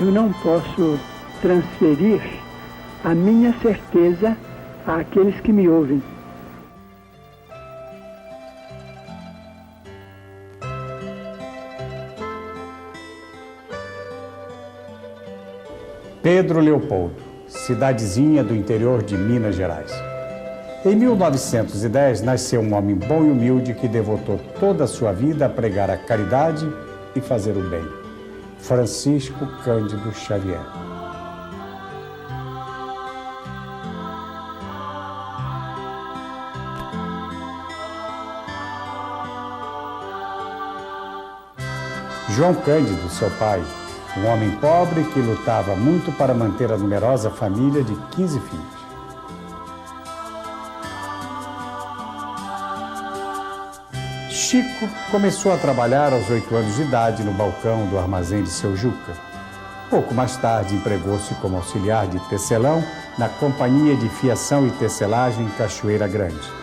eu não posso transferir a minha certeza àqueles que me ouvem. Pedro Leopoldo, cidadezinha do interior de Minas Gerais. Em 1910, nasceu um homem bom e humilde que devotou toda a sua vida a pregar a caridade e fazer o bem. Francisco Cândido Xavier. João Cândido, seu pai, um homem pobre que lutava muito para manter a numerosa família de 15 filhos. Chico começou a trabalhar aos 8 anos de idade no balcão do armazém de seu Juca. Pouco mais tarde, empregou-se como auxiliar de tecelão na Companhia de Fiação e Tecelagem Cachoeira Grande.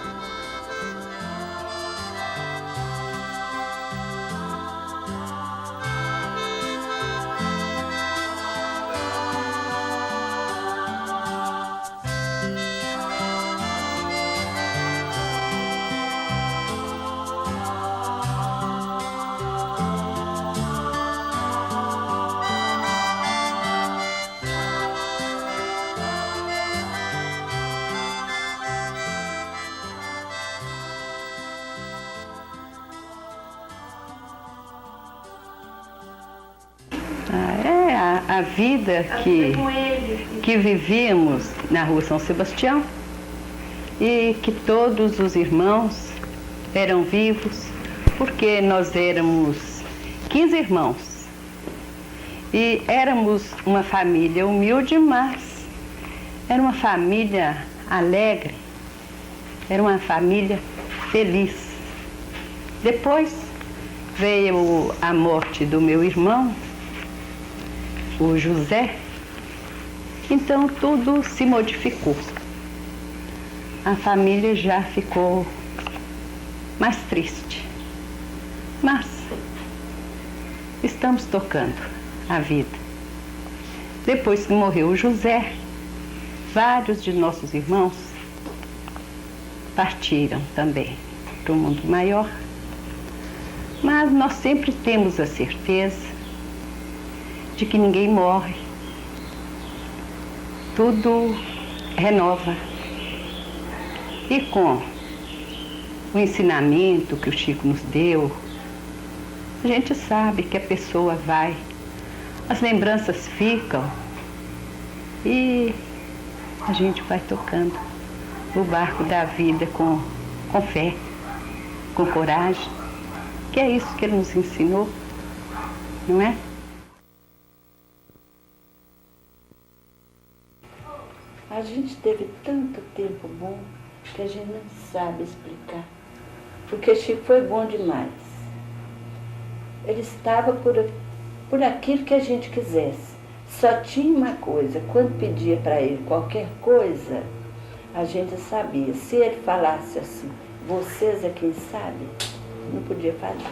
A vida que vivíamos na Rua São Sebastião e que todos os irmãos eram vivos, porque nós éramos 15 irmãos e éramos uma família humilde, mas era uma família alegre, era uma família feliz. Depois veio a morte do meu irmão, o José, então tudo se modificou. A família já ficou mais triste, mas estamos tocando a vida. Depois que morreu o José, vários de nossos irmãos partiram também para o mundo maior, mas nós sempre temos a certeza de que ninguém morre, tudo renova. E com o ensinamento que o Chico nos deu, a gente sabe que a pessoa vai, as lembranças ficam e a gente vai tocando o barco da vida com fé, com coragem, que é isso que ele nos ensinou, não é? A gente teve tanto tempo bom que a gente não sabe explicar. Porque Chico foi bom demais. Ele estava por aquilo que a gente quisesse. Só tinha uma coisa, quando pedia para ele qualquer coisa, a gente sabia. Se ele falasse assim, vocês é quem sabe, não podia fazer.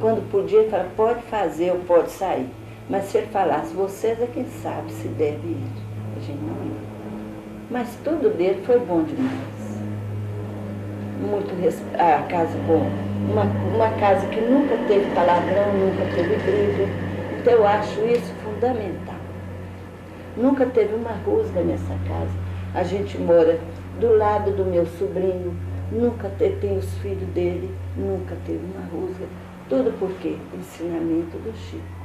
Quando podia, ele falava, pode fazer ou pode sair. Mas se ele falasse, vocês é quem sabe se deve ir. A gente não ia. Mas tudo dele foi bom demais. A casa boa. Uma casa que nunca teve palavrão, nunca teve briga. Então eu acho isso fundamental. Nunca teve uma rusga nessa casa. A gente mora do lado do meu sobrinho, nunca tem os filhos dele, nunca teve uma rusga. Tudo porque ensinamento do Chico.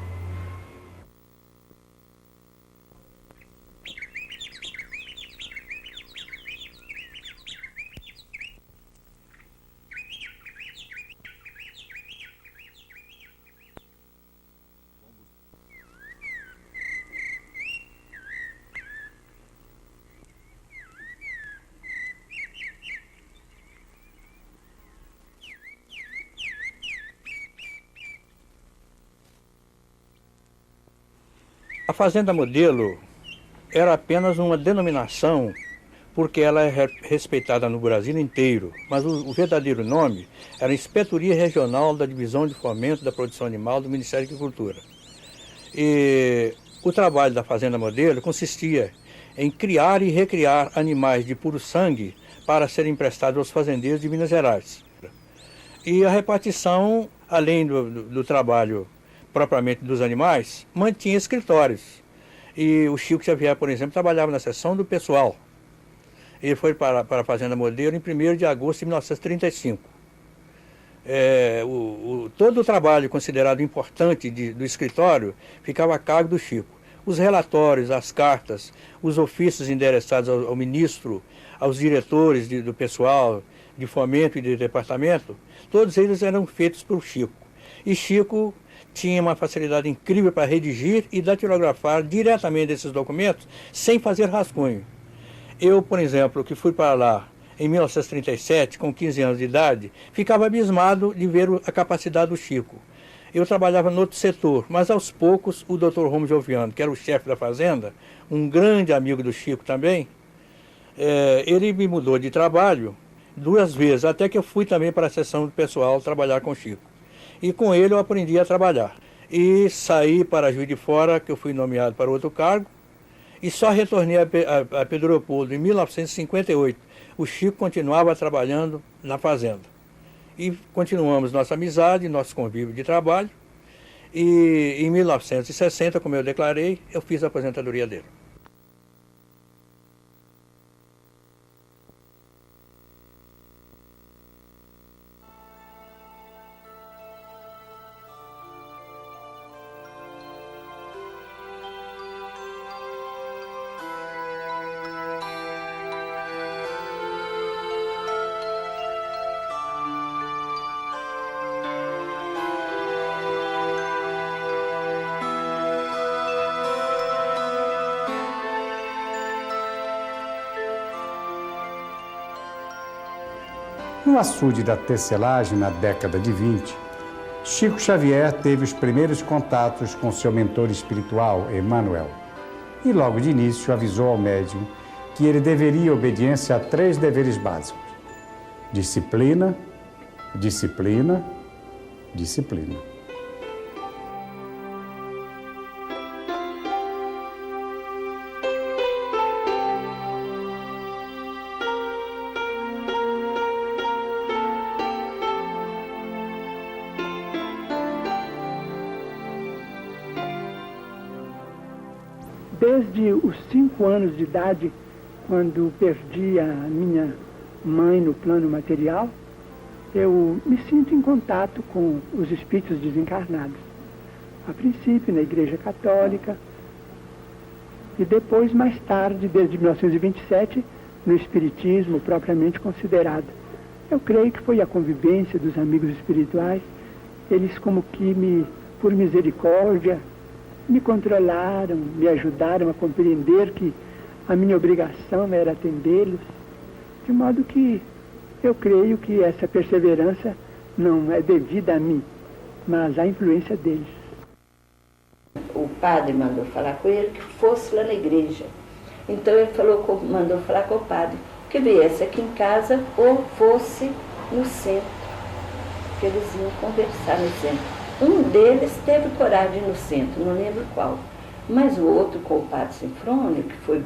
A Fazenda Modelo era apenas uma denominação, porque ela é respeitada no Brasil inteiro, mas o verdadeiro nome era Inspetoria Regional da Divisão de Fomento da Produção Animal do Ministério da Agricultura. E o trabalho da Fazenda Modelo consistia em criar e recriar animais de puro sangue para serem emprestados aos fazendeiros de Minas Gerais. E a repartição, além do trabalho propriamente dos animais, mantinha escritórios. E o Chico Xavier, por exemplo, trabalhava na seção do pessoal. Ele foi para a Fazenda Modelo em 1º de agosto de 1935. Todo o trabalho considerado importante do escritório ficava a cargo do Chico. Os relatórios, as cartas, os ofícios endereçados ao ministro, aos diretores do pessoal, de fomento e de departamento, todos eles eram feitos por Chico. E Chico tinha uma facilidade incrível para redigir e datilografar diretamente esses documentos, sem fazer rascunho. Eu, por exemplo, que fui para lá em 1937, com 15 anos de idade, ficava abismado de ver a capacidade do Chico. Eu trabalhava no outro setor, mas aos poucos o Dr. Romo Joviano, que era o chefe da fazenda, um grande amigo do Chico também, ele me mudou de trabalho 2 vezes, até que eu fui também para a seção do pessoal trabalhar com o Chico. E com ele eu aprendi a trabalhar. E saí para Juiz de Fora, que eu fui nomeado para outro cargo, e só retornei a Pedro Leopoldo em 1958. O Chico continuava trabalhando na fazenda. E continuamos nossa amizade, nosso convívio de trabalho. E em 1960, como eu declarei, eu fiz a aposentadoria dele. No açude da tecelagem, na década de 20, Chico Xavier teve os primeiros contatos com seu mentor espiritual, Emmanuel, e logo de início avisou ao médium que ele deveria obediência a 3 deveres básicos: disciplina, disciplina, disciplina. Desde os 5 anos de idade, quando perdi a minha mãe no plano material, eu me sinto em contato com os espíritos desencarnados. A princípio na Igreja Católica e depois, mais tarde, desde 1927, no Espiritismo propriamente considerado. Eu creio que foi a convivência dos amigos espirituais, eles como que por misericórdia, me controlaram, me ajudaram a compreender que a minha obrigação era atendê-los, de modo que eu creio que essa perseverança não é devida a mim, mas à influência deles. O padre mandou falar com ele que fosse lá na igreja. Então ele mandou falar com o padre que viesse aqui em casa ou fosse no centro, que eles iam conversar no centro. Um deles teve coragem de ir no centro, não lembro qual. Mas o outro, com o padre Sinfrônio, que foi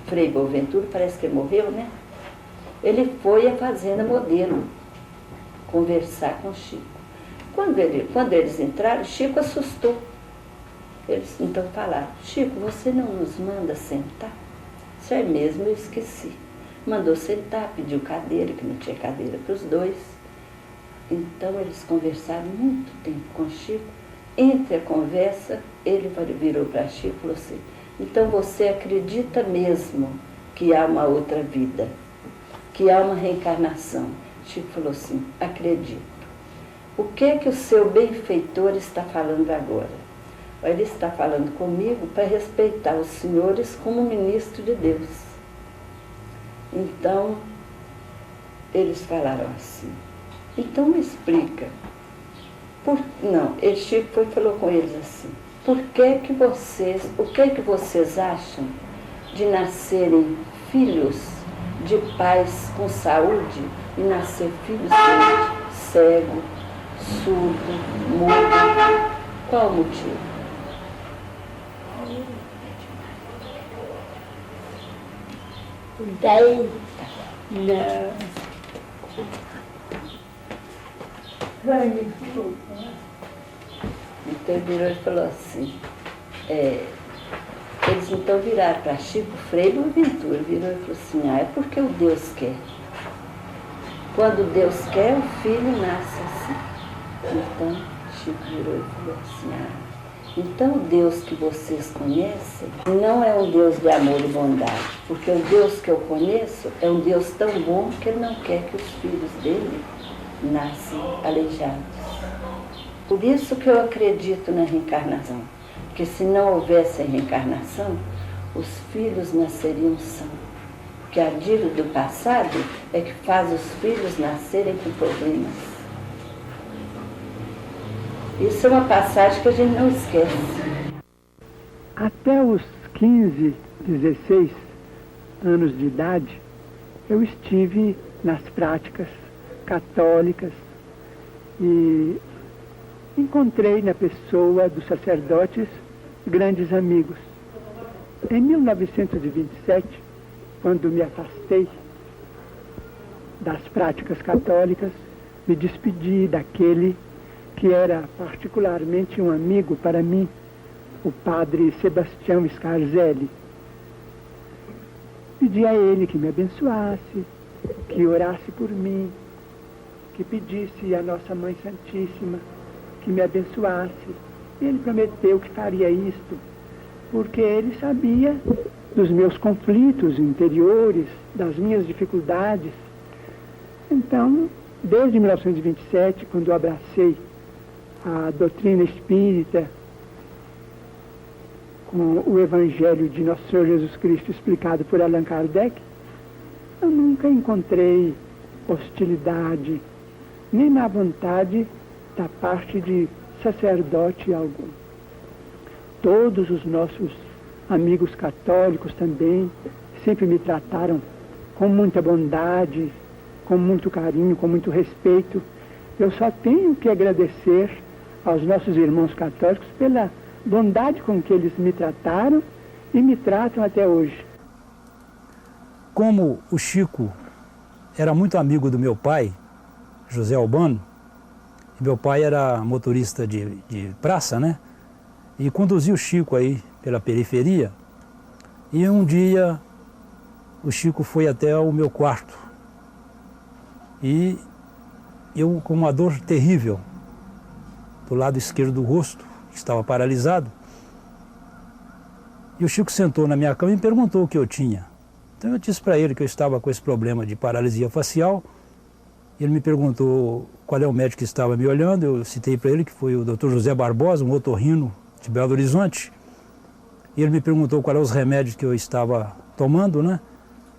Frei Boaventura, parece que ele morreu, né? Ele foi à Fazenda Modelo conversar com o Chico. Quando eles entraram, Chico assustou. Eles então falaram: Chico, você não nos manda sentar? Isso é mesmo, eu esqueci. Mandou sentar, pediu cadeira, que não tinha cadeira para os dois. Então eles conversaram muito tempo com o Chico. Entre a conversa, ele virou para Chico e falou assim: então você acredita mesmo que há uma outra vida, que há uma reencarnação? Chico falou assim: acredito. O que é que o seu benfeitor está falando agora? Ele está falando comigo para respeitar os senhores como ministro de Deus. Então, eles falaram assim: então me explica. Chico falou com eles assim: o que é que vocês acham de nascerem filhos de pais com saúde e nascer filhos de cego, surdo, mudo? Qual o motivo? Daí, não. Então ele virou e falou assim, eles então viraram para Chico, Frei Boaventura, virou e falou assim, é porque o Deus quer. Quando Deus quer, o filho nasce assim. Então Chico virou e falou assim, então o Deus que vocês conhecem não é um Deus de amor e bondade, porque o Deus que eu conheço é um Deus tão bom que Ele não quer que os filhos dele nasçam aleijados. Por isso que eu acredito na reencarnação, porque se não houvesse a reencarnação, os filhos nasceriam sãos. Porque a dívida do passado é que faz os filhos nascerem com problemas. Isso é uma passagem que a gente não esquece. Até os 15, 16 anos de idade, eu estive nas práticas católicas e encontrei na pessoa dos sacerdotes grandes amigos. Em 1927, quando me afastei das práticas católicas, me despedi daquele que era particularmente um amigo para mim, o padre Sebastião Scarzelli. Pedi a ele que me abençoasse, que orasse por mim, que pedisse à Nossa Mãe Santíssima que me abençoasse. Ele prometeu que faria isto, porque ele sabia dos meus conflitos interiores, das minhas dificuldades. Então, desde 1927, quando eu abracei a doutrina espírita com o Evangelho de Nosso Senhor Jesus Cristo explicado por Allan Kardec, eu nunca encontrei hostilidade, nem má vontade da parte de sacerdote algum. Todos os nossos amigos católicos também sempre me trataram com muita bondade, com muito carinho, com muito respeito. Eu só tenho que agradecer aos nossos irmãos católicos pela bondade com que eles me trataram e me tratam até hoje. Como o Chico era muito amigo do meu pai, José Albano, meu pai era motorista de praça, né? E conduzia o Chico aí pela periferia. E um dia o Chico foi até o meu quarto. E eu, com uma dor terrível do lado esquerdo do rosto, que estava paralisado, e o Chico sentou na minha cama e me perguntou o que eu tinha. Então eu disse para ele que eu estava com esse problema de paralisia facial. Ele me perguntou qual é o médico que estava me olhando. Eu citei para ele que foi o Dr. José Barbosa, um otorrino de Belo Horizonte. E ele me perguntou qual eram os remédios que eu estava tomando, né?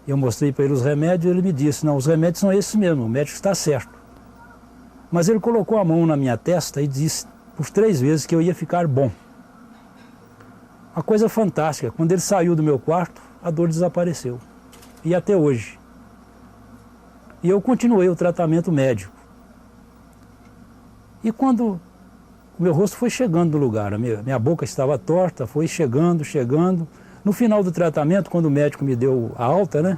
Eu mostrei para ele os remédios e ele me disse, não, os remédios são esses mesmo, o médico está certo. Mas ele colocou a mão na minha testa e disse por 3 vezes que eu ia ficar bom. Uma coisa fantástica, quando ele saiu do meu quarto, a dor desapareceu. E até hoje. E eu continuei o tratamento médico. E quando o meu rosto foi chegando no lugar, a minha boca estava torta, foi chegando. No final do tratamento, quando o médico me deu a alta, né,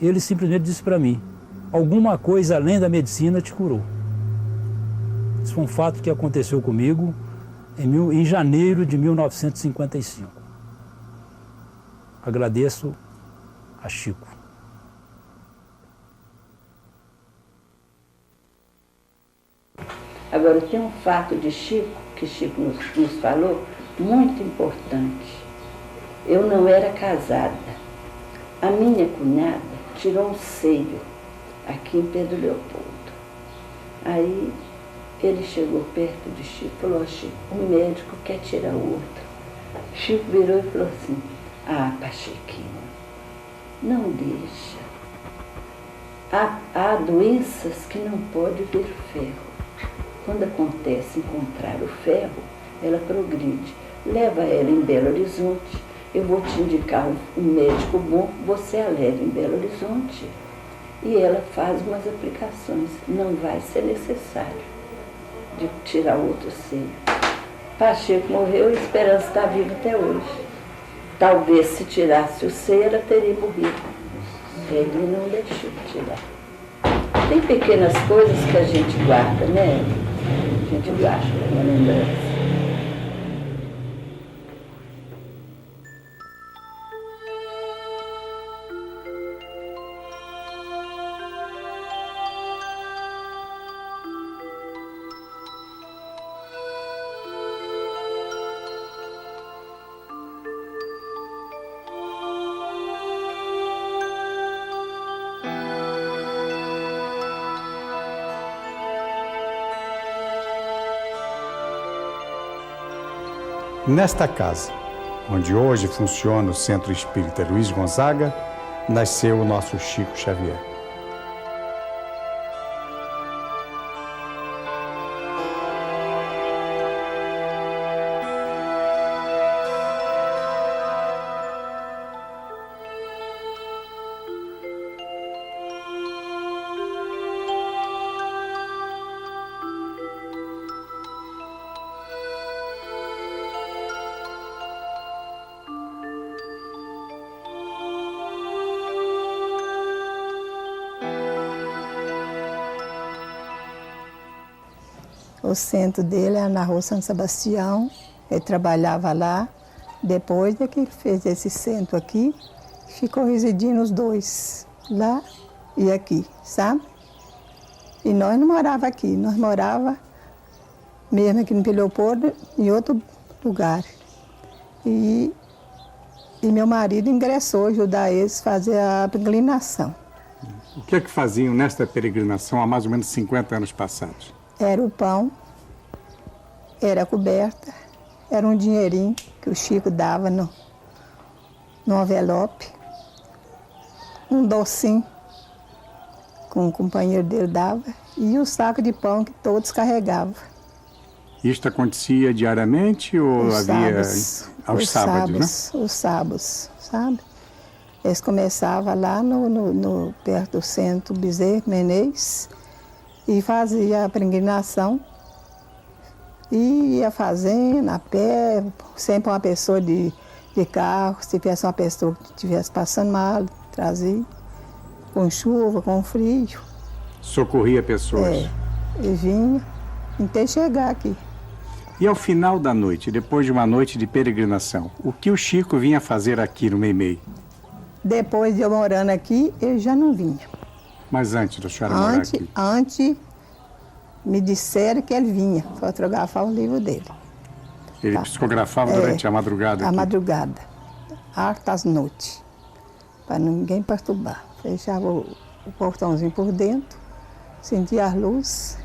ele simplesmente disse para mim, alguma coisa além da medicina te curou. Isso foi um fato que aconteceu comigo em janeiro de 1955. Agradeço a Chico. Agora, tem um fato de Chico, que Chico nos falou, muito importante. Eu não era casada. A minha cunhada tirou um seio aqui em Pedro Leopoldo. Aí ele chegou perto de Chico e falou, Chico, o médico quer tirar o outro. Chico virou e falou assim, Pachequinho, não deixa. Há doenças que não pode ver ferro. Quando acontece encontrar o ferro, ela progride. Leva ela em Belo Horizonte. Eu vou te indicar um médico bom, você a leva em Belo Horizonte. E ela faz umas aplicações. Não vai ser necessário de tirar outro seio. Pacheco morreu e a Esperança está viva até hoje. talvez se tirasse o cera, teria morrido. Ele não deixou tirar. Tem pequenas coisas que a gente guarda, né? A gente guarda uma lembrança. Nesta casa, onde hoje funciona o Centro Espírita Luiz Gonzaga, nasceu o nosso Chico Xavier. O centro dele era na rua São Sebastião, ele trabalhava lá. Depois é que ele fez esse centro aqui, ficou residindo os dois, lá e aqui, sabe? E nós não morávamos aqui, nós morávamos mesmo aqui no Leopoldo, em outro lugar. E meu marido ingressou, ajudar eles a fazer a peregrinação. O que é que faziam nesta peregrinação há mais ou menos 50 anos passados? Era o pão, era a coberta, era um dinheirinho que o Chico dava no envelope, um docinho que um companheiro dele dava e o saco de pão que todos carregavam. Isto acontecia diariamente ou havia aos sábados, né? Os sábados, sabe? Eles começavam lá perto do centro Bezerra Menezes e fazia a peregrinação, e ia fazendo a pé, sempre uma pessoa de carro, se tivesse uma pessoa que estivesse passando mal, trazia, com chuva, com frio. Socorria pessoas. E vinha, até chegar aqui. E ao final da noite, depois de uma noite de peregrinação, o que o Chico vinha fazer aqui no Meimei? Depois de eu morando aqui, ele já não vinha. Mas antes da senhora morar aqui? Antes, me disseram que ele vinha fotografar o livro dele. Ele psicografava durante a madrugada? A madrugada, hartas noites, para ninguém perturbar. Fechava o portãozinho por dentro, sentia as luzes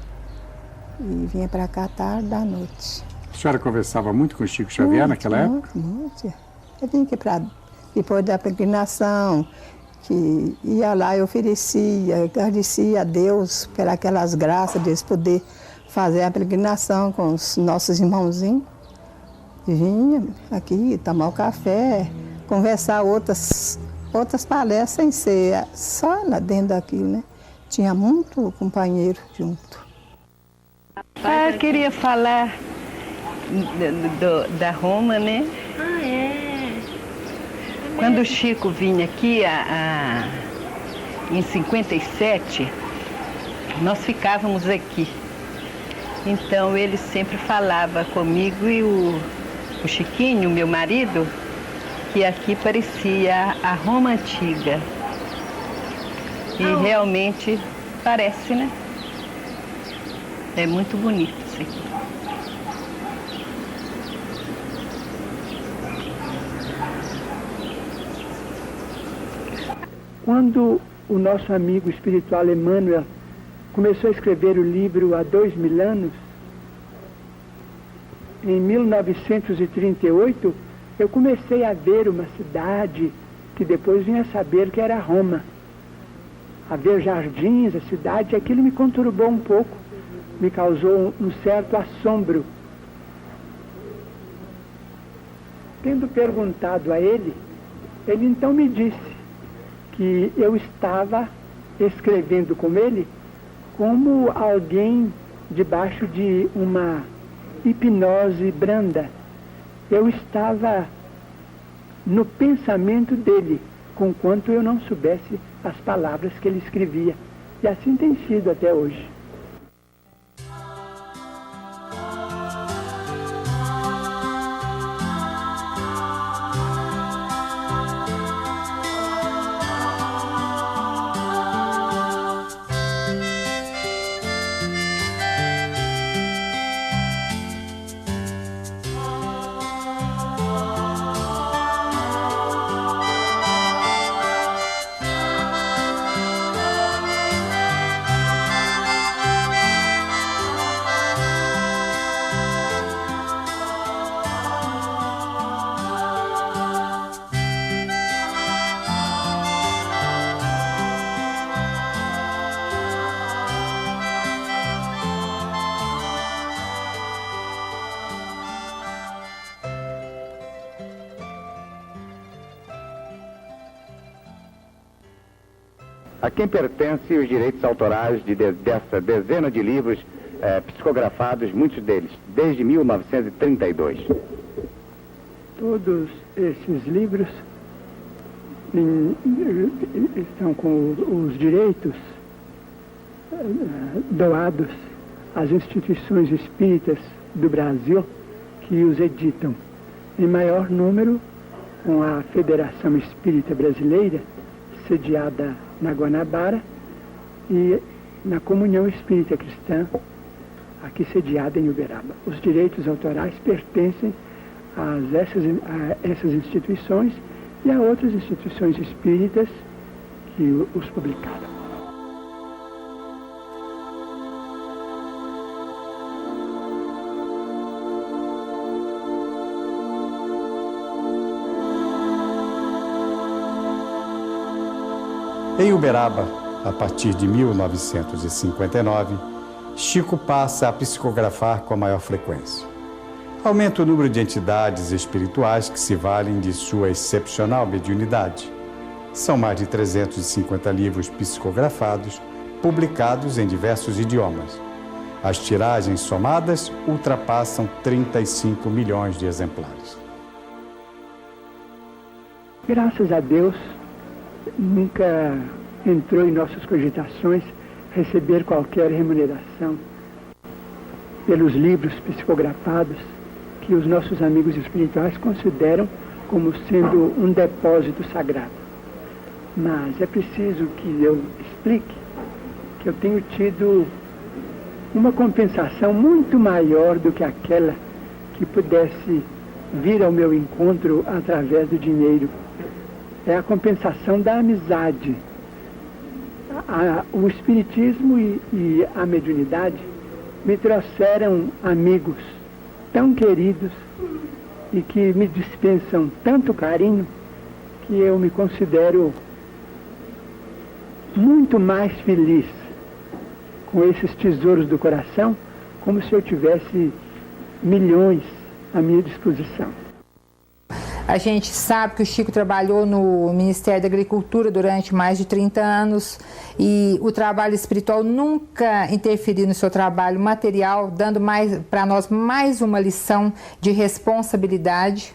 e vinha para cá tarde da noite. A senhora conversava muito com o Chico Xavier naquela época? Muito. Eu vinha aqui depois da peregrinação, que ia lá e oferecia, agradecia a Deus por aquelas graças de eles poder fazer a peregrinação com os nossos irmãozinhos. Vinha aqui tomar o café, conversar outras palestras sem ser só lá dentro daquilo, né? Tinha muito companheiro junto. Eu queria falar da Roma, né? Ah, é? Quando o Chico vinha aqui em 57, nós ficávamos aqui. Então ele sempre falava comigo e o Chiquinho, meu marido, que aqui parecia a Roma antiga. E realmente parece, né? É muito bonito isso aqui. Quando o nosso amigo espiritual Emmanuel começou a escrever o livro há 2000 anos, em 1938, eu comecei a ver uma cidade que depois vinha a saber que era Roma. A ver jardins, a cidade, aquilo me conturbou um pouco, me causou um certo assombro. Tendo perguntado a ele então me disse que eu estava escrevendo com ele como alguém debaixo de uma hipnose branda. Eu estava no pensamento dele, conquanto eu não soubesse as palavras que ele escrevia. E assim tem sido até hoje. A quem pertencem os direitos autorais dessa dezena de livros psicografados, muitos deles, desde 1932? Todos esses livros estão com os direitos doados às instituições espíritas do Brasil que os editam. Em maior número, com a Federação Espírita Brasileira, sediada na Guanabara, e na Comunhão Espírita Cristã, aqui sediada em Uberaba. Os direitos autorais pertencem a essas instituições e a outras instituições espíritas que os publicaram. Em Uberaba, a partir de 1959, Chico passa a psicografar com maior frequência. Aumenta o número de entidades espirituais que se valem de sua excepcional mediunidade. São mais de 350 livros psicografados, publicados em diversos idiomas. As tiragens somadas ultrapassam 35 milhões de exemplares. Graças a Deus, nunca entrou em nossas cogitações receber qualquer remuneração pelos livros psicografados que os nossos amigos espirituais consideram como sendo um depósito sagrado. Mas é preciso que eu explique que eu tenho tido uma compensação muito maior do que aquela que pudesse vir ao meu encontro através do dinheiro. É a compensação da amizade. O Espiritismo e a mediunidade me trouxeram amigos tão queridos e que me dispensam tanto carinho que eu me considero muito mais feliz com esses tesouros do coração, como se eu tivesse milhões à minha disposição. A gente sabe que o Chico trabalhou no Ministério da Agricultura durante mais de 30 anos e o trabalho espiritual nunca interferiu no seu trabalho material, dando para nós mais uma lição de responsabilidade,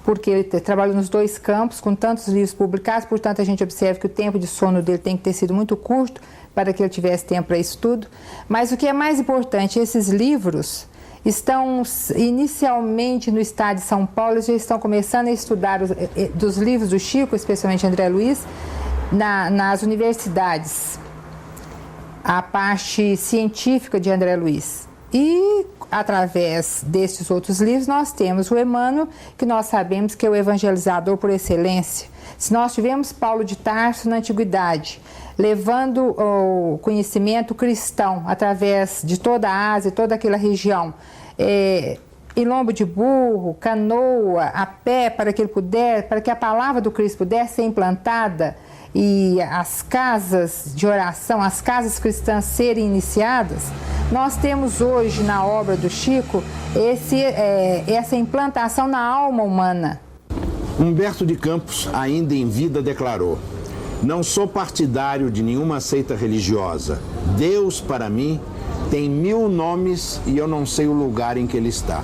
porque ele trabalhou nos dois campos, com tantos livros publicados, portanto a gente observa que o tempo de sono dele tem que ter sido muito curto para que ele tivesse tempo para isso tudo. Mas o que é mais importante, esses livros estão inicialmente no estado de São Paulo, eles já estão começando a estudar dos livros do Chico, especialmente André Luiz, nas universidades, a parte científica de André Luiz. E através desses outros livros nós temos o Emmanuel, que nós sabemos que é o evangelizador por excelência. Se nós tivemos Paulo de Tarso na antiguidade, levando o conhecimento cristão através de toda a Ásia, toda aquela região, em lombo de burro, canoa, a pé, para que a palavra do Cristo pudesse ser implantada e as casas de oração, as casas cristãs serem iniciadas, nós temos hoje na obra do Chico essa implantação na alma humana. Humberto de Campos, ainda em vida, declarou: "Não sou partidário de nenhuma seita religiosa. Deus, para mim, tem 1000 nomes e eu não sei o lugar em que ele está.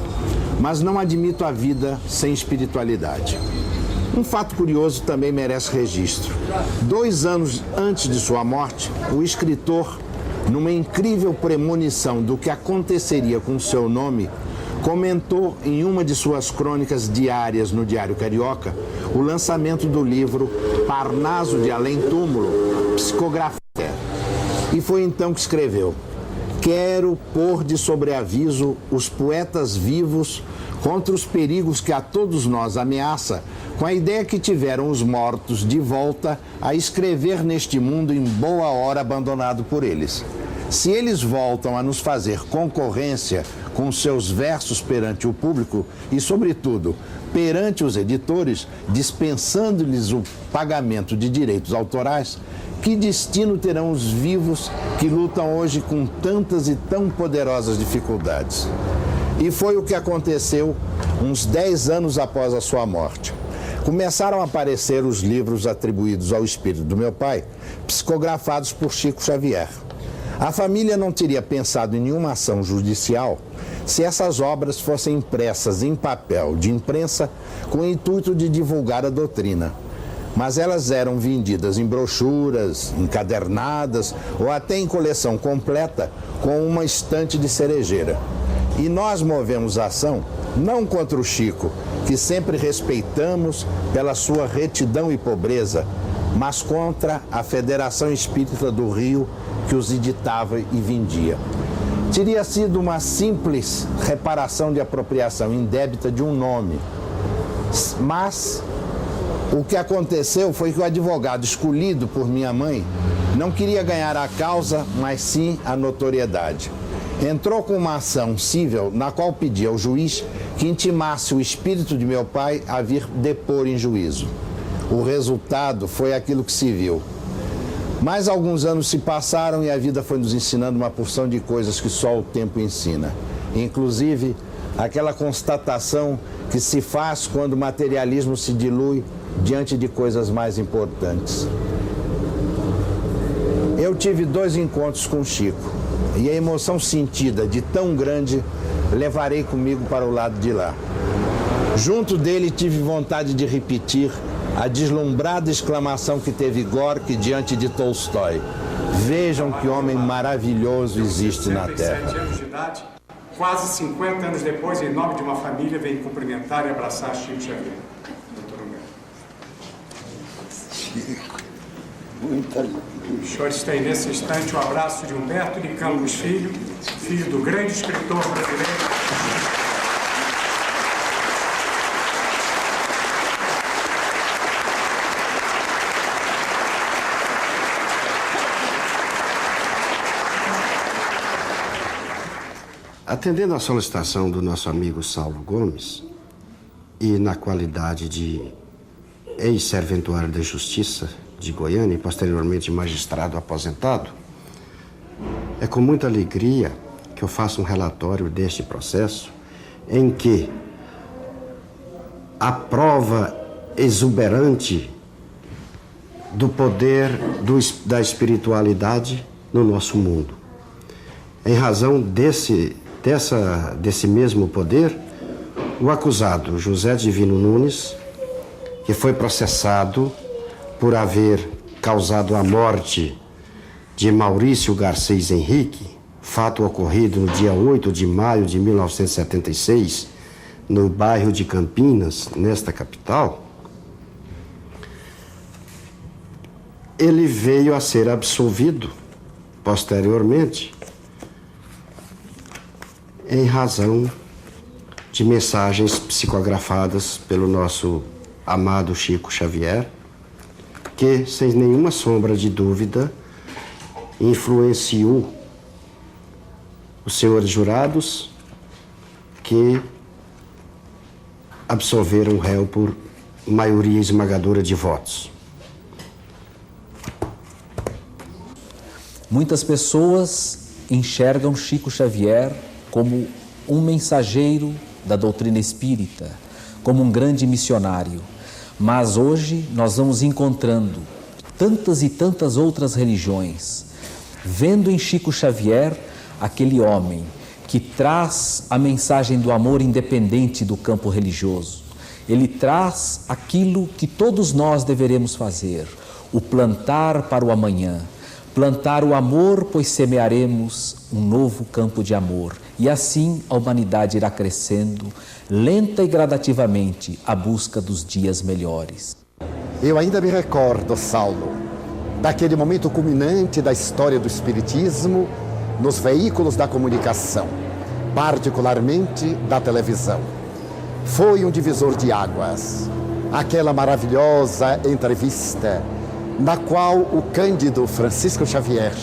Mas não admito a vida sem espiritualidade." Um fato curioso também merece registro. 2 anos antes de sua morte, o escritor, numa incrível premonição do que aconteceria com seu nome, comentou em uma de suas crônicas diárias no Diário Carioca o lançamento do livro Parnaso de Além Túmulo, psicografia. E foi então que escreveu: quero pôr de sobreaviso os poetas vivos contra os perigos que a todos nós ameaça, com a ideia que tiveram os mortos de volta a escrever neste mundo em boa hora abandonado por eles. Se eles voltam a nos fazer concorrência com seus versos perante o público e, sobretudo, perante os editores, dispensando-lhes o pagamento de direitos autorais, que destino terão os vivos que lutam hoje com tantas e tão poderosas dificuldades? E foi o que aconteceu uns 10 anos após a sua morte. Começaram a aparecer os livros atribuídos ao espírito do meu pai, psicografados por Chico Xavier. A família não teria pensado em nenhuma ação judicial se essas obras fossem impressas em papel de imprensa com o intuito de divulgar a doutrina. Mas elas eram vendidas em brochuras, encadernadas ou até em coleção completa com uma estante de cerejeira. E nós movemos a ação não contra o Chico, que sempre respeitamos pela sua retidão e pobreza, mas contra a Federação Espírita do Rio, que os editava e vendia. Teria sido uma simples reparação de apropriação indébita de um nome, mas o que aconteceu foi que o advogado escolhido por minha mãe não queria ganhar a causa, mas sim a notoriedade. Entrou com uma ação cível na qual pedia ao juiz que intimasse o espírito de meu pai a vir depor em juízo. O resultado foi aquilo que se viu. Mais alguns anos se passaram e a vida foi nos ensinando uma porção de coisas que só o tempo ensina. Inclusive, aquela constatação que se faz quando o materialismo se dilui diante de coisas mais importantes. Eu tive 2 encontros com Chico e a emoção sentida de tão grande levarei comigo para o lado de lá. Junto dele tive vontade de repetir a deslumbrada exclamação que teve Gorky diante de Tolstói: vejam que homem maravilhoso existe na Terra. 7 anos de idade, quase 50 anos depois, em nome de uma família, veio cumprimentar e abraçar Chico Xavier. Doutor Humberto. Chico, muita luz. Os senhores têm nesse instante o abraço de Humberto de Campos Filho, filho do grande escritor brasileiro. Atendendo à solicitação do nosso amigo Saulo Gomes, e na qualidade de ex-serventuário da Justiça de Goiânia e posteriormente magistrado aposentado, é com muita alegria que eu faço um relatório deste processo em que a prova exuberante do poder da espiritualidade no nosso mundo. Em razão desse mesmo poder, o acusado José Divino Nunes, que foi processado por haver causado a morte de Maurício Garcês Henrique, fato ocorrido no dia 8 de maio de 1976, no bairro de Campinas, nesta capital, ele veio a ser absolvido posteriormente em razão de mensagens psicografadas pelo nosso amado Chico Xavier, que, sem nenhuma sombra de dúvida, influenciou os senhores jurados que absolveram o réu por maioria esmagadora de votos. Muitas pessoas enxergam Chico Xavier como um mensageiro da doutrina espírita, como um grande missionário. Mas hoje nós vamos encontrando tantas e tantas outras religiões, vendo em Chico Xavier aquele homem que traz a mensagem do amor independente do campo religioso, Ele traz aquilo que todos nós deveremos fazer, o plantar para o amanhã. Plantar o amor, pois semearemos um novo campo de amor. E assim a humanidade irá crescendo, lenta e gradativamente, à busca dos dias melhores. Eu ainda me recordo, Saulo, daquele momento culminante da história do Espiritismo nos veículos da comunicação, particularmente da televisão. Foi um divisor de águas. Aquela maravilhosa entrevista na qual o cândido Francisco Xavier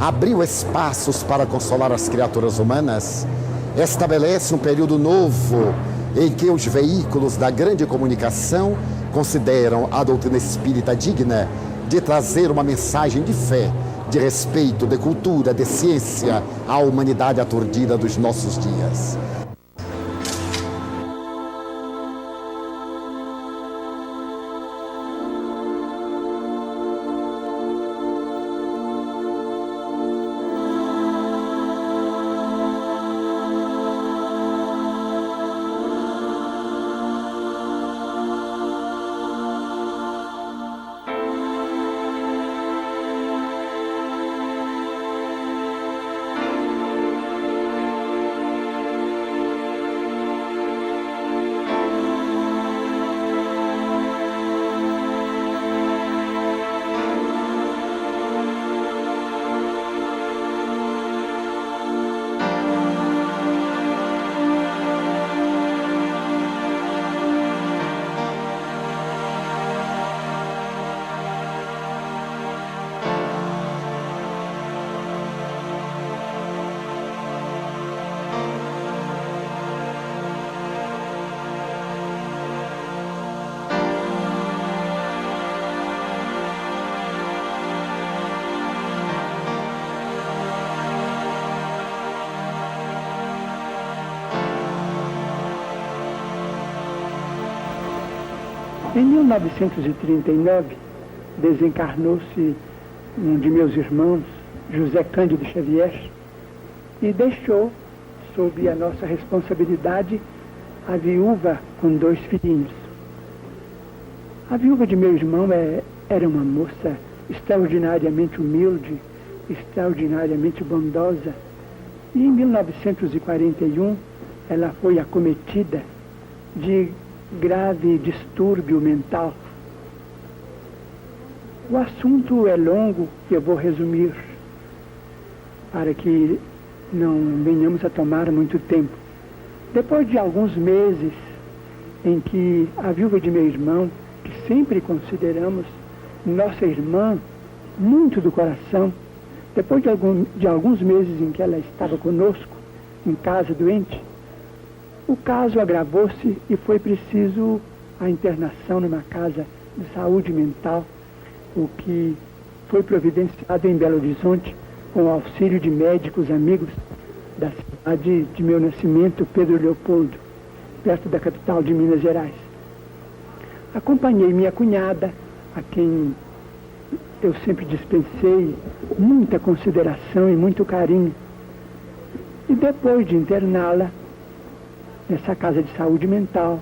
abriu espaços para consolar as criaturas humanas, estabelece um período novo em que os veículos da grande comunicação consideram a doutrina espírita digna de trazer uma mensagem de fé, de respeito, de cultura, de ciência à humanidade aturdida dos nossos dias. Em 1939, desencarnou-se um de meus irmãos, José Cândido Xavier, e deixou, sob a nossa responsabilidade, a viúva com 2 filhinhos. A viúva de meu irmão era uma moça extraordinariamente humilde, extraordinariamente bondosa, e em 1941 ela foi acometida de grave distúrbio mental. O assunto é longo e eu vou resumir para que não venhamos a tomar muito tempo. Depois de alguns meses em que a viúva de meu irmão, que sempre consideramos nossa irmã muito do coração, depois de alguns meses em que ela estava conosco, em casa doente, o caso agravou-se e foi preciso a internação numa casa de saúde mental, o que foi providenciado em Belo Horizonte com o auxílio de médicos amigos da cidade de meu nascimento, Pedro Leopoldo, perto da capital de Minas Gerais. Acompanhei minha cunhada, a quem eu sempre dispensei muita consideração e muito carinho. E depois de interná-la nessa casa de saúde mental,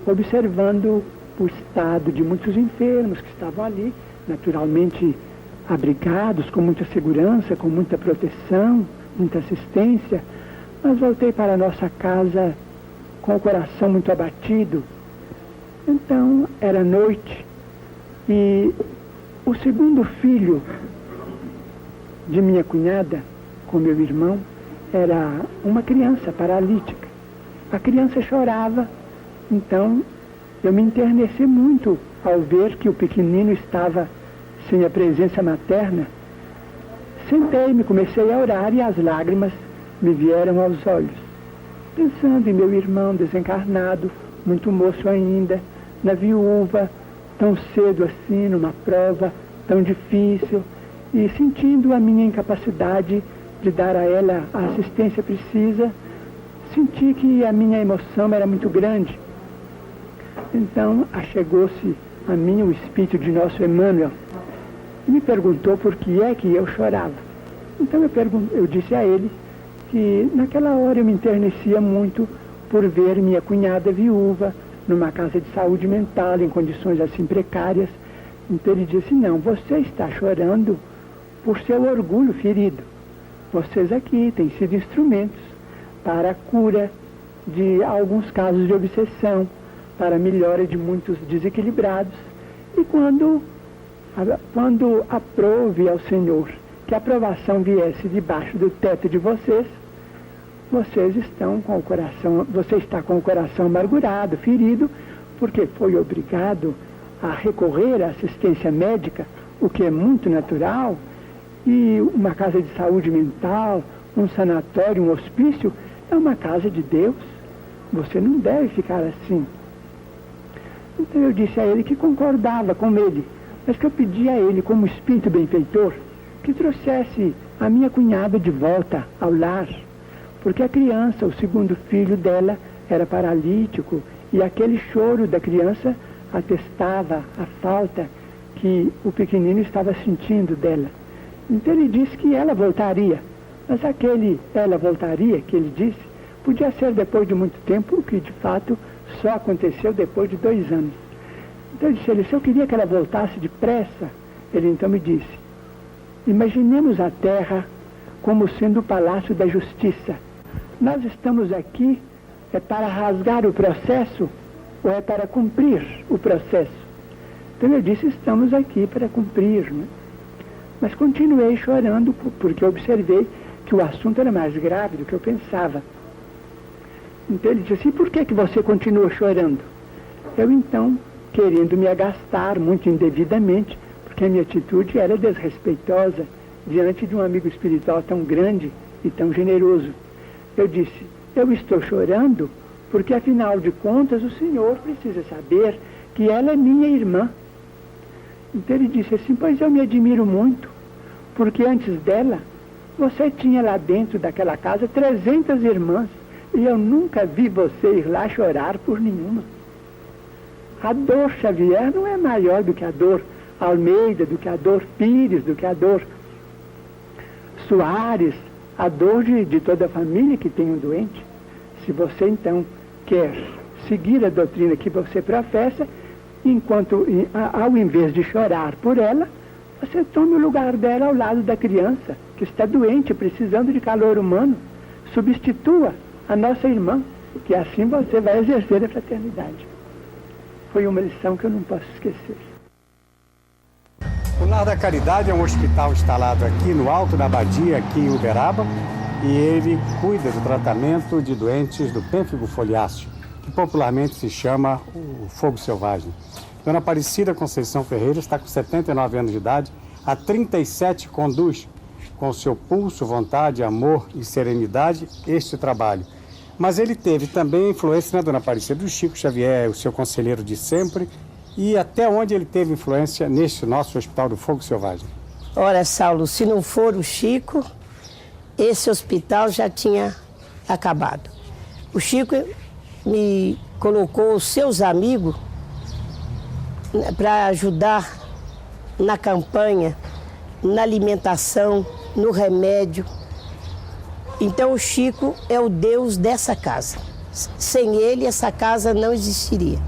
observando o estado de muitos enfermos que estavam ali, naturalmente abrigados, com muita segurança, com muita proteção, muita assistência, mas voltei para a nossa casa com o coração muito abatido. Então, era noite e o segundo filho de minha cunhada, com meu irmão, era uma criança paralítica. A criança chorava, então eu me interneci muito ao ver que o pequenino estava sem a presença materna. Sentei-me, comecei a orar e as lágrimas me vieram aos olhos. Pensando em meu irmão desencarnado, muito moço ainda, na viúva, tão cedo assim, numa prova tão difícil, e sentindo a minha incapacidade de dar a ela a assistência precisa, senti que a minha emoção era muito grande. Então, achegou-se a mim o espírito de nosso Emmanuel e me perguntou por que é que eu chorava. Então eu disse a ele que naquela hora eu me enternecia muito por ver minha cunhada viúva numa casa de saúde mental, em condições assim precárias. Então ele disse, não, você está chorando por seu orgulho ferido. Vocês aqui têm sido instrumentos para a cura de alguns casos de obsessão, para a melhora de muitos desequilibrados. E quando aprove ao Senhor que a aprovação viesse debaixo do teto de vocês, você está com o coração amargurado, ferido, porque foi obrigado a recorrer à assistência médica, o que é muito natural, e uma casa de saúde mental, um sanatório, um hospício, é uma casa de Deus. Você não deve ficar assim. Então eu disse a ele que concordava com ele, mas que eu pedia a ele, como espírito benfeitor, que trouxesse a minha cunhada de volta ao lar, porque a criança, o segundo filho dela, era paralítico, e aquele choro da criança atestava a falta que o pequenino estava sentindo dela. Então ele disse que ela voltaria, mas aquele ela voltaria que ele disse podia ser depois de muito tempo, o que de fato só aconteceu depois de 2 anos. Então eu disse a ele, se eu queria que ela voltasse depressa, ele então me disse, imaginemos a terra como sendo o palácio da justiça. Nós estamos aqui para rasgar o processo ou é para cumprir o processo? Então eu disse, estamos aqui para cumprir, né? Mas continuei chorando porque observei que o assunto era mais grave do que eu pensava. Então ele disse assim, por que você continua chorando? Eu então, querendo me agastar muito indevidamente, porque a minha atitude era desrespeitosa diante de um amigo espiritual tão grande e tão generoso. Eu disse, eu estou chorando porque afinal de contas o senhor precisa saber que ela é minha irmã. Então ele disse assim, pois eu me admiro muito, porque antes dela, você tinha lá dentro daquela casa 300 irmãs, e eu nunca vi você ir lá chorar por nenhuma. A dor Xavier não é maior do que a dor Almeida, do que a dor Pires, do que a dor Soares, a dor de toda a família que tem um doente. Se você então quer seguir a doutrina que você professa, ao invés de chorar por ela, você tome o lugar dela ao lado da criança que está doente, precisando de calor humano. Substitua a nossa irmã, que assim você vai exercer a fraternidade. Foi uma lição que eu não posso esquecer. O Lar da Caridade é um hospital instalado aqui no Alto da Abadia, aqui em Uberaba, e ele cuida do tratamento de doentes do pênfigo foliáceo, que popularmente se chama o fogo selvagem. Dona Aparecida Conceição Ferreira está com 79 anos de idade, há 37 conduz com seu pulso, vontade, amor e serenidade este trabalho. Mas ele teve também influência, né, Dona Aparecida, do Chico Xavier, o seu conselheiro de sempre, e até onde ele teve influência neste nosso Hospital do Fogo Selvagem? Ora, Saulo, se não for o Chico, esse hospital já tinha acabado. O Chico me colocou os seus amigos para ajudar na campanha, na alimentação, no remédio. Então o Chico é o Deus dessa casa. Sem ele, essa casa não existiria.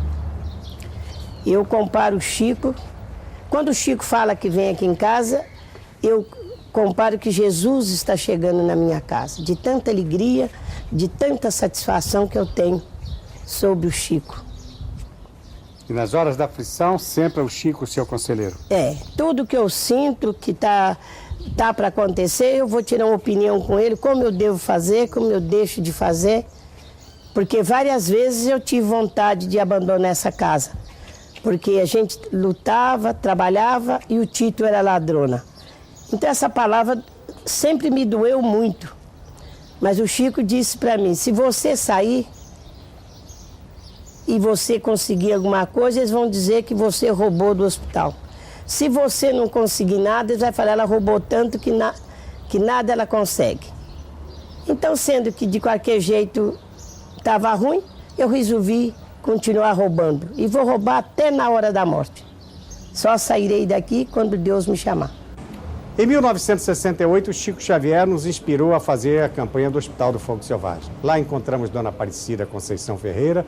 Eu comparo o Chico, quando o Chico fala que vem aqui em casa, eu comparo que Jesus está chegando na minha casa, de tanta alegria, de tanta satisfação que eu tenho sobre o Chico. E nas horas da aflição, sempre é o Chico o seu conselheiro? É, tudo que eu sinto que tá para acontecer, eu vou tirar uma opinião com ele, como eu devo fazer, como eu deixo de fazer, porque várias vezes eu tive vontade de abandonar essa casa, porque a gente lutava, trabalhava e o Tito era ladrona. Então essa palavra sempre me doeu muito, mas o Chico disse para mim, se você sair e você conseguir alguma coisa, eles vão dizer que você roubou do hospital. Se você não conseguir nada, eles vão falar, ela roubou tanto que nada ela consegue. Então, sendo que de qualquer jeito estava ruim, eu resolvi continuar roubando. E vou roubar até na hora da morte. Só sairei daqui quando Deus me chamar. Em 1968, Chico Xavier nos inspirou a fazer a campanha do Hospital do Fogo Selvagem. Lá encontramos Dona Aparecida Conceição Ferreira,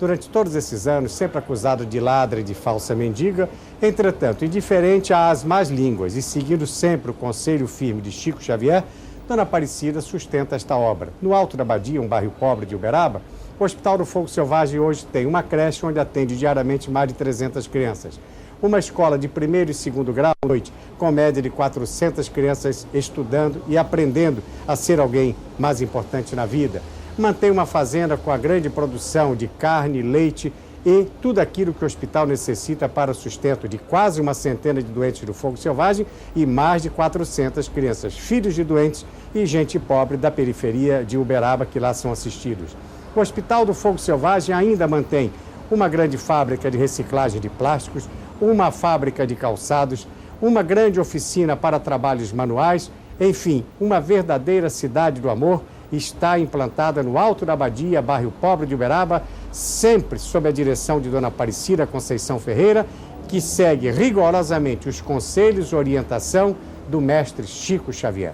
Durante todos esses anos, sempre acusado de ladra e de falsa mendiga, entretanto, indiferente às más línguas e seguindo sempre o conselho firme de Chico Xavier, Dona Aparecida sustenta esta obra. No Alto da Abadia, um bairro pobre de Uberaba, o Hospital do Fogo Selvagem hoje tem uma creche onde atende diariamente mais de 300 crianças. Uma escola de 1º e 2º grau à noite, com média de 400 crianças estudando e aprendendo a ser alguém mais importante na vida. Mantém uma fazenda com a grande produção de carne, leite e tudo aquilo que o hospital necessita para o sustento de quase uma centena de doentes do fogo selvagem e mais de 400 crianças, filhos de doentes e gente pobre da periferia de Uberaba que lá são assistidos. O Hospital do Fogo Selvagem ainda mantém uma grande fábrica de reciclagem de plásticos, uma fábrica de calçados, uma grande oficina para trabalhos manuais, enfim, uma verdadeira cidade do amor está implantada no Alto da Abadia, bairro pobre de Uberaba, sempre sob a direção de Dona Aparecida Conceição Ferreira, que segue rigorosamente os conselhos e orientação do mestre Chico Xavier.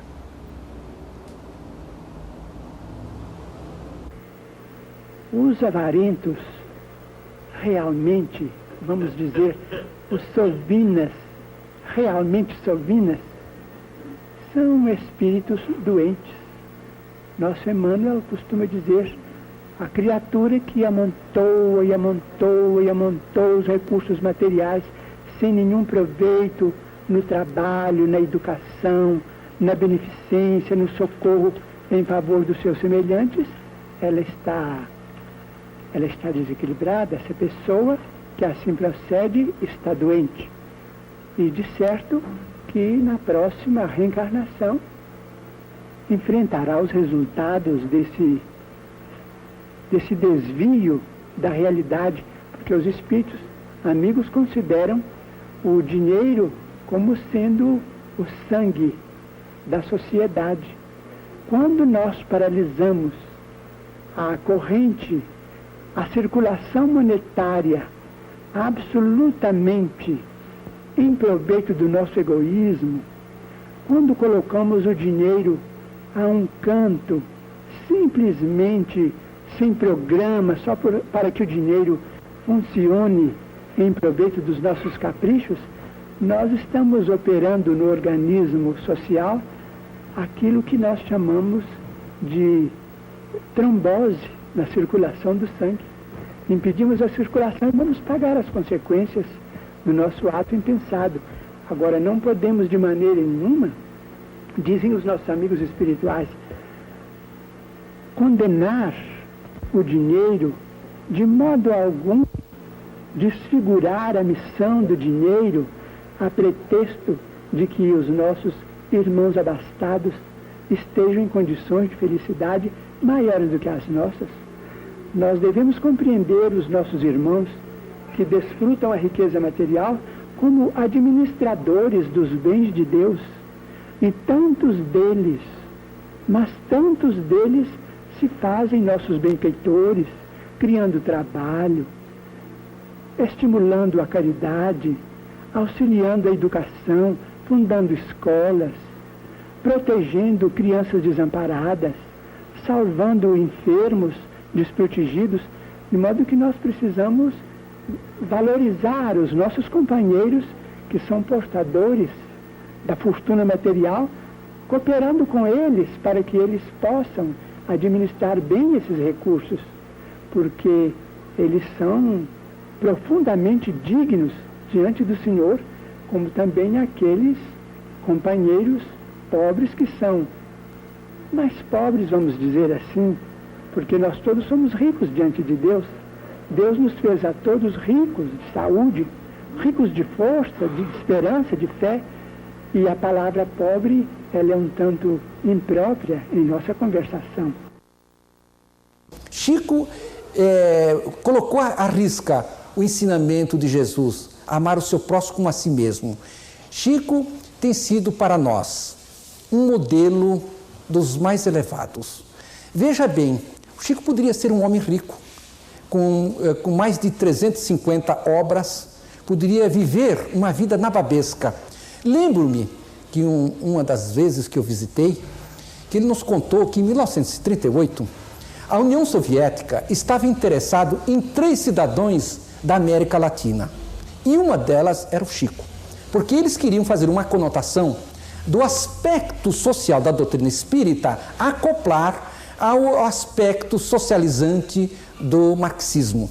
Os avarentos, realmente, vamos dizer, os sovinas, realmente sovinas, são espíritos doentes. Nosso Emmanuel costuma dizer, a criatura que amontoa e amontoa e amontoa os recursos materiais sem nenhum proveito no trabalho, na educação, na beneficência, no socorro em favor dos seus semelhantes, ela está desequilibrada. Essa pessoa que assim procede está doente. E de certo que na próxima reencarnação enfrentará os resultados desse desvio da realidade, porque os espíritos amigos consideram o dinheiro como sendo o sangue da sociedade. Quando nós paralisamos a corrente, a circulação monetária absolutamente em proveito do nosso egoísmo, quando colocamos o dinheiro a um canto, simplesmente sem programa, só para que o dinheiro funcione em proveito dos nossos caprichos, nós estamos operando no organismo social aquilo que nós chamamos de trombose na circulação do sangue. Impedimos a circulação e vamos pagar as consequências do nosso ato impensado. Agora, não podemos de maneira nenhuma, dizem os nossos amigos espirituais, condenar o dinheiro, de modo algum desfigurar a missão do dinheiro a pretexto de que os nossos irmãos abastados estejam em condições de felicidade maiores do que as nossas. Nós devemos compreender os nossos irmãos que desfrutam a riqueza material como administradores dos bens de Deus. E tantos deles, mas tantos deles se fazem nossos benfeitores, criando trabalho, estimulando a caridade, auxiliando a educação, fundando escolas, protegendo crianças desamparadas, salvando enfermos, desprotegidos, de modo que nós precisamos valorizar os nossos companheiros que são portadores da fortuna material, cooperando com eles para que eles possam administrar bem esses recursos, porque eles são profundamente dignos diante do Senhor, como também aqueles companheiros pobres que são mais pobres, vamos dizer assim, porque nós todos somos ricos diante de Deus. Deus nos fez a todos ricos de saúde, ricos de força, de esperança, de fé, e a palavra pobre, ela é um tanto imprópria em nossa conversação. Chico colocou à risca o ensinamento de Jesus, amar o seu próximo como a si mesmo. Chico tem sido para nós um modelo dos mais elevados. Veja bem, o Chico poderia ser um homem rico, com mais de 350 obras, poderia viver uma vida nababesca. Lembro-me que uma das vezes que eu visitei, que ele nos contou que em 1938, a União Soviética estava interessada em 3 cidadãos da América Latina. E uma delas era o Chico, porque eles queriam fazer uma conotação do aspecto social da doutrina espírita acoplar ao aspecto socializante do marxismo.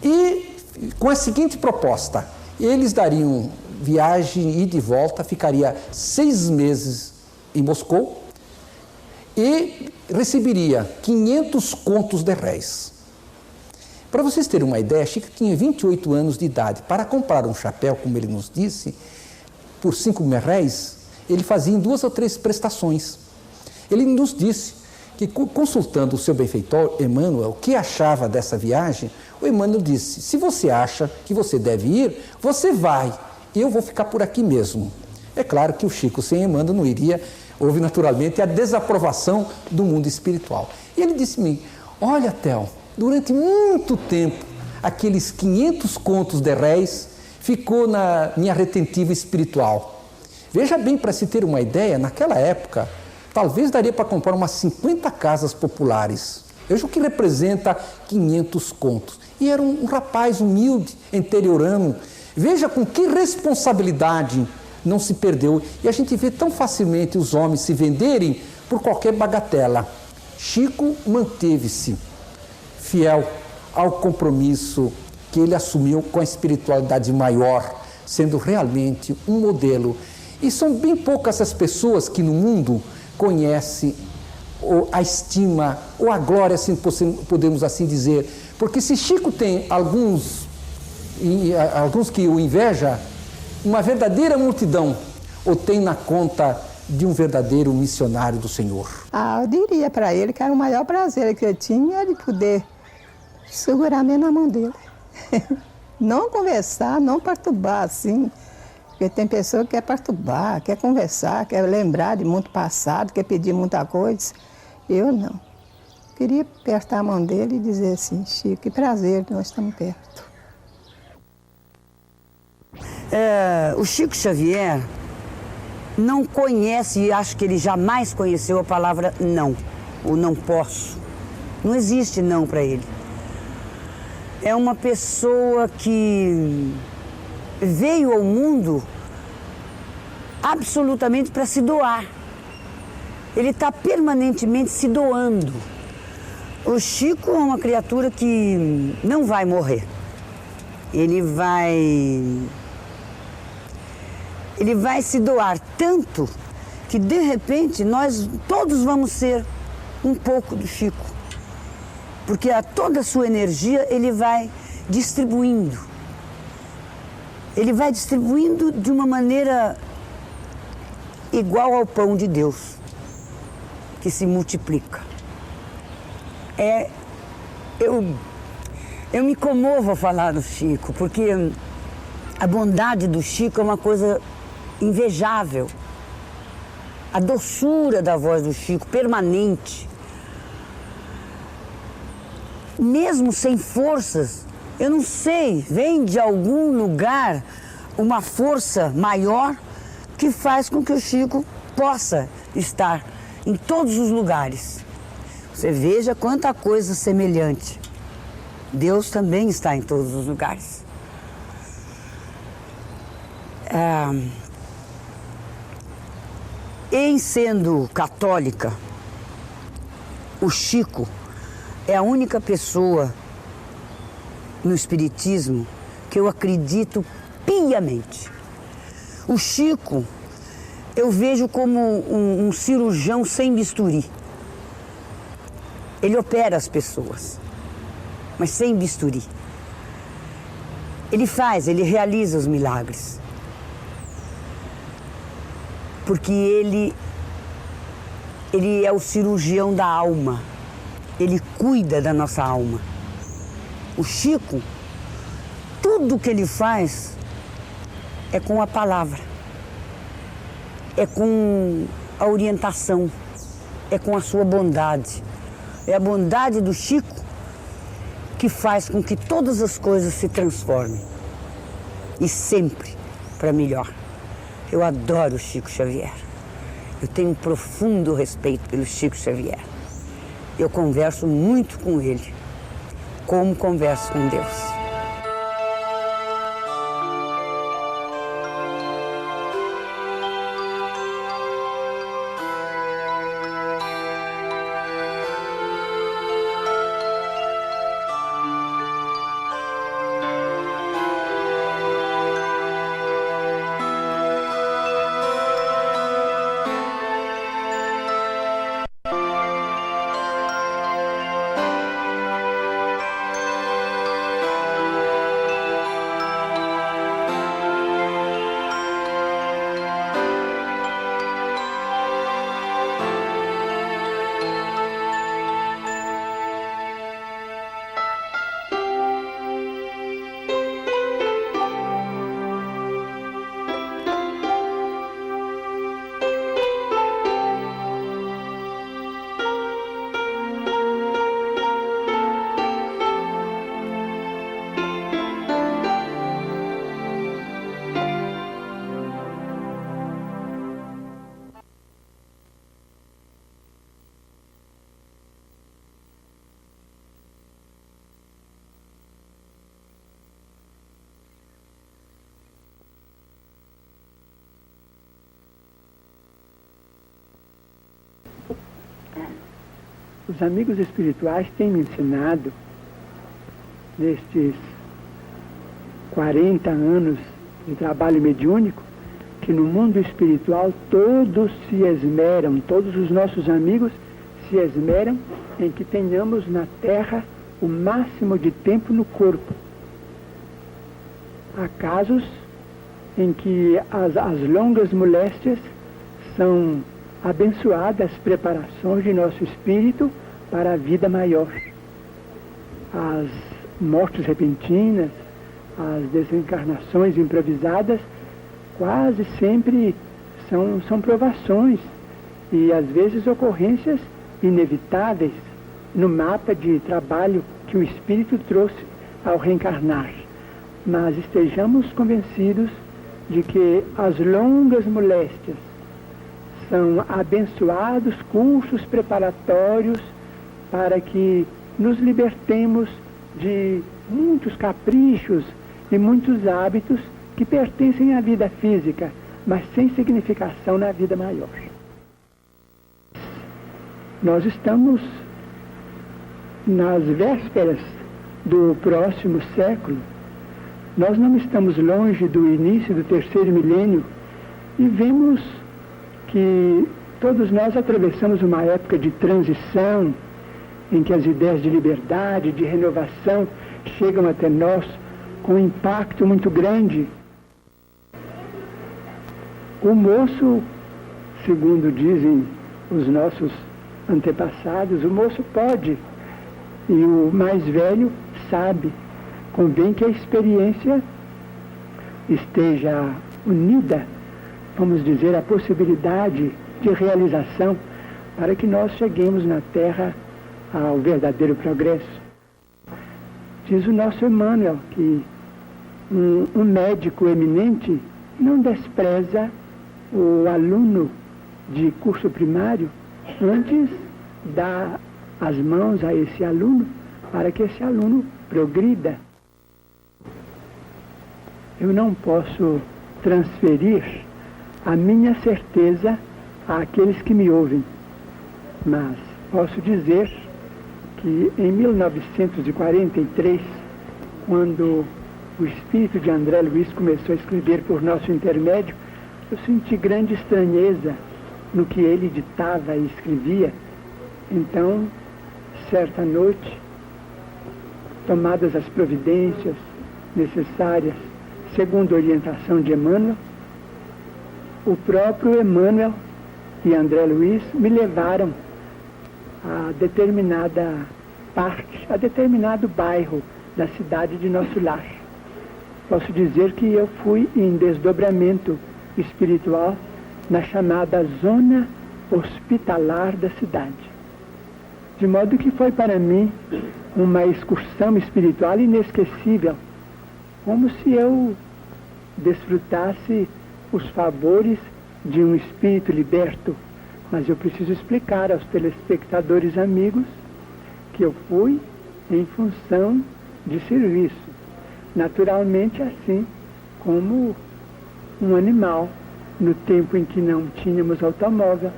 E com a seguinte proposta, eles dariam viagem ida e volta, ficaria 6 meses em Moscou e receberia 500 contos de réis. Para vocês terem uma ideia, Chico tinha 28 anos de idade. Para comprar um chapéu, como ele nos disse, por 5.000 réis, ele fazia em 2 ou 3 prestações. Ele nos disse que, consultando o seu benfeitor, Emmanuel, o que achava dessa viagem, o Emmanuel disse: se você acha que você deve ir, você vai, eu vou ficar por aqui mesmo. É claro que o Chico sem Emmanuel não iria, houve naturalmente a desaprovação do mundo espiritual. E ele disse-me: olha, Theo, durante muito tempo, aqueles 500 contos de réis ficou na minha retentiva espiritual. Veja bem, para se ter uma ideia, naquela época, talvez daria para comprar umas 50 casas populares. Veja o que representa 500 contos. E era um rapaz humilde, interiorano. Veja com que responsabilidade não se perdeu. E a gente vê tão facilmente os homens se venderem por qualquer bagatela. Chico manteve-se fiel ao compromisso que ele assumiu com a espiritualidade maior, sendo realmente um modelo. E são bem poucas as pessoas que no mundo conhecem a estima ou a glória, assim podemos assim dizer. Porque se Chico tem alguns que o invejam, uma verdadeira multidão o tem na conta de um verdadeiro missionário do Senhor. Eu diria para ele que era o maior prazer que eu tinha de poder segurar mesmo na mão dele. Não conversar, não perturbar assim, porque tem pessoa que quer perturbar, quer conversar, quer lembrar de muito passado, quer pedir muita coisa. Eu não. Queria apertar a mão dele e dizer assim: Chico, que prazer, nós estamos perto. O Chico Xavier não conhece, e acho que ele jamais conheceu a palavra não, ou não posso. Não existe não para ele. É uma pessoa que veio ao mundo absolutamente para se doar. Ele está permanentemente se doando. O Chico é uma criatura que não vai morrer. Ele vai se doar tanto que, de repente, nós todos vamos ser um pouco do Chico. Porque toda a sua energia ele vai distribuindo. Ele vai distribuindo de uma maneira igual ao pão de Deus, que se multiplica. Eu me comovo a falar do Chico, porque a bondade do Chico é uma coisa invejável. A doçura da voz do Chico, permanente. Mesmo sem forças, eu não sei, vem de algum lugar uma força maior que faz com que o Chico possa estar em todos os lugares. Você veja quanta coisa semelhante. Deus também está em todos os lugares. Em sendo católica, o Chico é a única pessoa no Espiritismo que eu acredito piamente. O Chico eu vejo como um cirurgião sem bisturi. Ele opera as pessoas, mas sem bisturi. Ele realiza os milagres. Porque ele é o cirurgião da alma. Ele cuida da nossa alma. O Chico, tudo que ele faz é com a palavra, é com a orientação, é com a sua bondade. É a bondade do Chico que faz com que todas as coisas se transformem. E sempre para melhor. Eu adoro o Chico Xavier. Eu tenho um profundo respeito pelo Chico Xavier. Eu converso muito com ele, como converso com Deus. Os amigos espirituais têm me ensinado, nestes 40 anos de trabalho mediúnico, que no mundo espiritual todos se esmeram, todos os nossos amigos se esmeram em que tenhamos na Terra o máximo de tempo no corpo. Há casos em que as longas moléstias são abençoadas preparações de nosso espírito para a vida maior. As mortes repentinas, as desencarnações improvisadas, quase sempre são provações e às vezes ocorrências inevitáveis no mapa de trabalho que o espírito trouxe ao reencarnar. Mas estejamos convencidos de que as longas moléstias são abençoados cursos preparatórios para que nos libertemos de muitos caprichos e muitos hábitos que pertencem à vida física, mas sem significação na vida maior. Nós estamos nas vésperas do próximo século. Nós não estamos longe do início do terceiro milênio e vemos que todos nós atravessamos uma época de transição em que as ideias de liberdade, de renovação chegam até nós com um impacto muito grande. O moço, segundo dizem os nossos antepassados, o moço pode e o mais velho sabe. Convém que a experiência esteja unida, vamos dizer, a possibilidade de realização para que nós cheguemos na Terra ao verdadeiro progresso. Diz o nosso Emmanuel que um médico eminente não despreza o aluno de curso primário, antes dá as mãos a esse aluno para que esse aluno progrida. Eu não posso transferir a minha certeza àqueles que me ouvem, mas posso dizer que em 1943, quando o espírito de André Luiz começou a escrever por nosso intermédio, eu senti grande estranheza no que ele ditava e escrevia. Então, certa noite, tomadas as providências necessárias, segundo a orientação de Emmanuel, o próprio Emmanuel e André Luiz me levaram a determinada parte, a determinado bairro da cidade de nosso lar. Posso dizer que eu fui em desdobramento espiritual na chamada zona hospitalar da cidade. De modo que foi para mim uma excursão espiritual inesquecível, como se eu desfrutasse os favores de um espírito liberto. Mas eu preciso explicar aos telespectadores amigos que eu fui em função de serviço. Naturalmente, assim como um animal, no tempo em que não tínhamos automóvel,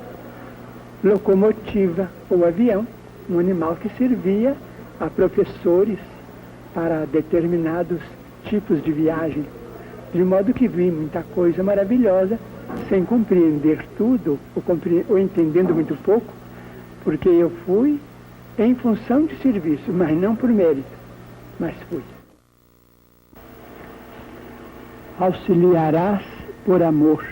locomotiva ou avião, um animal que servia a professores para determinados tipos de viagem. De modo que vi muita coisa maravilhosa, sem compreender tudo, ou entendendo muito pouco, porque eu fui em função de serviço, mas não por mérito, mas fui. Auxiliarás por amor.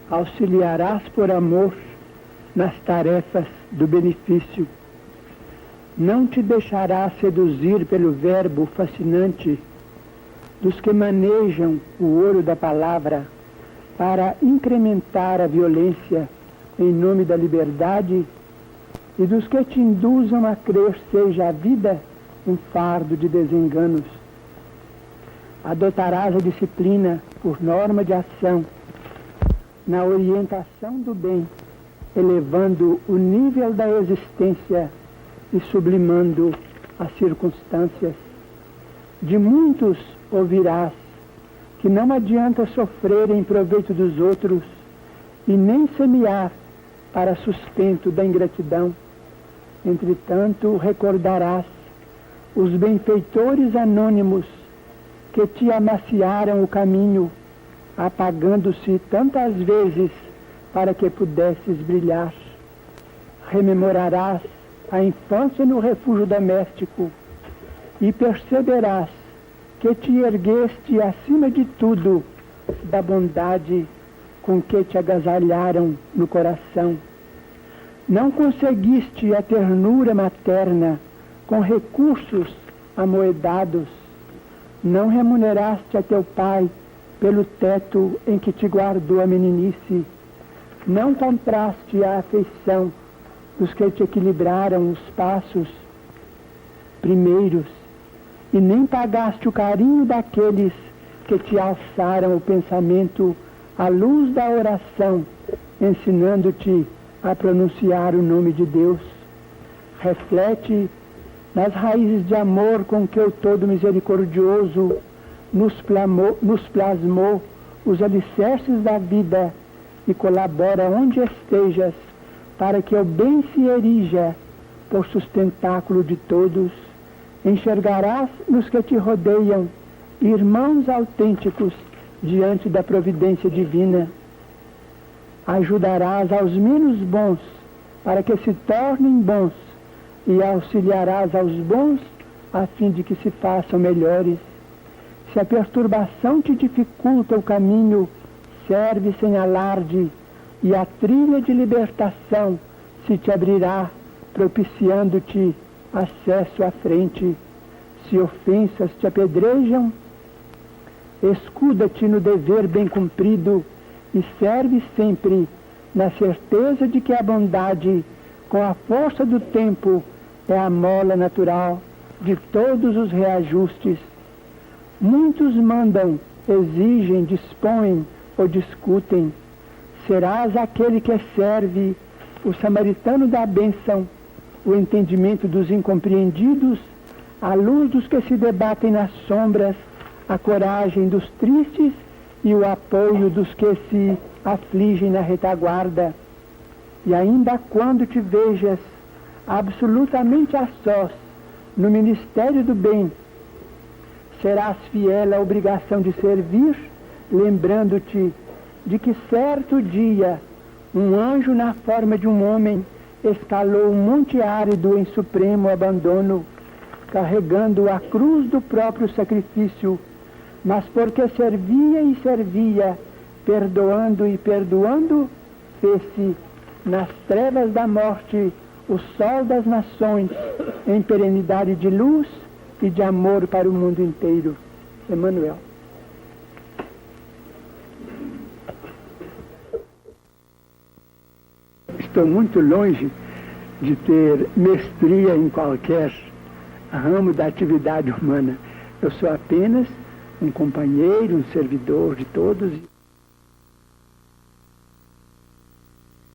Auxiliarás por amor nas tarefas do benefício. Não te deixarás seduzir pelo verbo fascinante dos que manejam o ouro da palavra para incrementar a violência em nome da liberdade e dos que te induzam a crer seja a vida um fardo de desenganos. Adotarás a disciplina por norma de ação na orientação do bem, elevando o nível da existência e sublimando as circunstâncias. De muitos ouvirás que não adianta sofrer em proveito dos outros e nem semear para sustento da ingratidão. Entretanto, recordarás os benfeitores anônimos que te amaciaram o caminho, apagando-se tantas vezes para que pudesses brilhar. Rememorarás a infância no refúgio doméstico e perceberás que te ergueste acima de tudo da bondade com que te agasalharam no coração. Não conseguiste a ternura materna com recursos amoedados. Não remuneraste a teu pai pelo teto em que te guardou a meninice. Não compraste a afeição dos que te equilibraram os passos primeiros, e nem pagaste o carinho daqueles que te alçaram o pensamento à luz da oração, ensinando-te a pronunciar o nome de Deus. Reflete nas raízes de amor com que o Todo Misericordioso nos plasmou os alicerces da vida e colabora onde estejas para que o bem se erija por sustentáculo de todos. Enxergarás nos que te rodeiam irmãos autênticos diante da providência divina. Ajudarás aos menos bons para que se tornem bons e auxiliarás aos bons a fim de que se façam melhores. Se a perturbação te dificulta o caminho, serve sem alarde e a trilha de libertação se te abrirá, propiciando-te acesso à frente. Se ofensas te apedrejam, escuda-te no dever bem cumprido e serve sempre na certeza de que a bondade, com a força do tempo, é a mola natural de todos os reajustes. Muitos mandam, exigem, dispõem ou discutem. Serás aquele que serve, o samaritano da bênção, o entendimento dos incompreendidos, a luz dos que se debatem nas sombras, a coragem dos tristes e o apoio dos que se afligem na retaguarda. E ainda quando te vejas absolutamente a sós no ministério do bem, serás fiel à obrigação de servir, lembrando-te de que certo dia um anjo na forma de um homem escalou um monte árido em supremo abandono, carregando a cruz do próprio sacrifício, mas porque servia e servia, perdoando e perdoando, fez-se nas trevas da morte o sol das nações, em perenidade de luz e de amor para o mundo inteiro. Emmanuel. Estou muito longe de ter mestria em qualquer ramo da atividade humana. Eu sou apenas um companheiro, um servidor de todos.